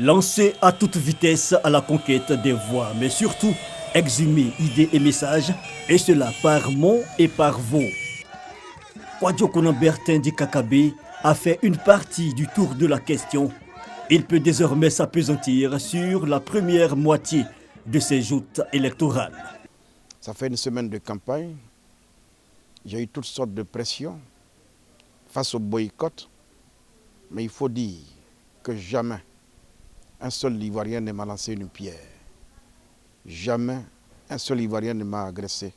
Lancé à toute vitesse à la conquête des voix, mais surtout exhumer idées et messages, et cela par mont et par veau. Kwadwo Konan Bertin dit Kakabe a fait une partie du tour de la question. Il peut désormais s'appesantir sur la première moitié de ses joutes électorales. Ça fait une semaine de campagne. J'ai eu toutes sortes de pressions face au boycott. Mais il faut dire que jamais un seul Ivoirien ne m'a lancé une pierre. Jamais un seul Ivoirien ne m'a agressé.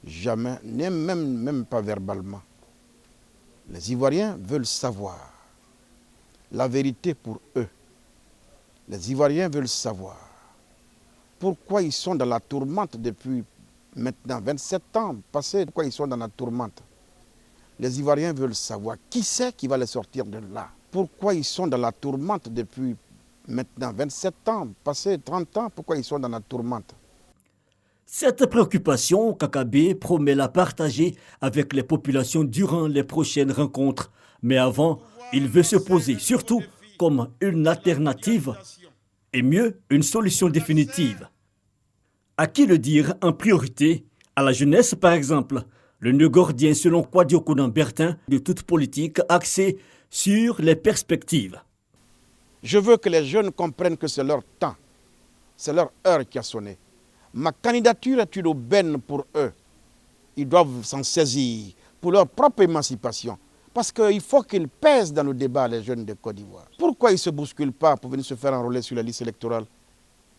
Jamais, même pas verbalement. Les Ivoiriens veulent savoir la vérité pour eux. Les Ivoiriens veulent savoir pourquoi ils sont dans la tourmente depuis maintenant 27 ans passés. Pourquoi ils sont dans la tourmente. Les Ivoiriens veulent savoir qui c'est qui va les sortir de là. Pourquoi ils sont dans la tourmente depuis maintenant 27 ans passés, 30 ans. Pourquoi ils sont dans la tourmente. Cette préoccupation, Kakabe promet la partager avec les populations durant les prochaines rencontres. Mais avant, il veut se poser surtout comme une alternative et mieux, une solution définitive. À qui le dire en priorité? À la jeunesse, par exemple, le nœud gordien selon Kwadwo Konan Bertin de toute politique axée sur les perspectives. Je veux que les jeunes comprennent que c'est leur temps, c'est leur heure qui a sonné. Ma candidature est une aubaine pour eux. Ils doivent s'en saisir pour leur propre émancipation. Parce qu'il faut qu'ils pèsent dans le débat, les jeunes de Côte d'Ivoire. Pourquoi ils ne se bousculent pas pour venir se faire enrôler sur la liste électorale?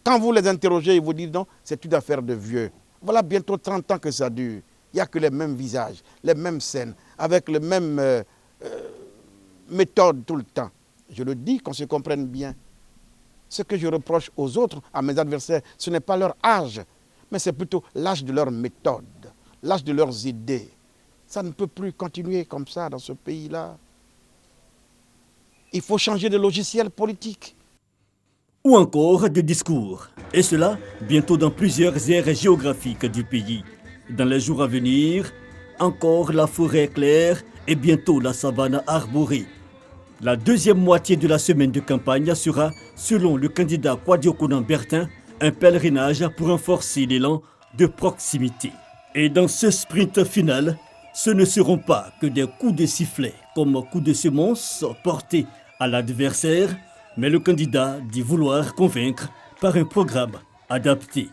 Quand vous les interrogez, ils vous disent non, c'est une affaire de vieux. Voilà bientôt 30 ans que ça dure. Il n'y a que les mêmes visages, les mêmes scènes, avec les mêmes méthodes tout le temps. Je le dis qu'on se comprenne bien. Ce que je reproche aux autres, à mes adversaires, ce n'est pas leur âge, mais c'est plutôt l'âge de leurs méthodes, l'âge de leurs idées. Ça ne peut plus continuer comme ça dans ce pays-là. Il faut changer de logiciel politique. Ou encore de discours. Et cela, bientôt dans plusieurs aires géographiques du pays. Dans les jours à venir, encore la forêt claire et bientôt la savane arborée. La deuxième moitié de la semaine de campagne sera, selon le candidat Kwadwo Konan Bertin, un pèlerinage pour renforcer l'élan de proximité. Et dans ce sprint final, ce ne seront pas que des coups de sifflet comme coups de semonce portés à l'adversaire, mais le candidat dit vouloir convaincre par un programme adapté.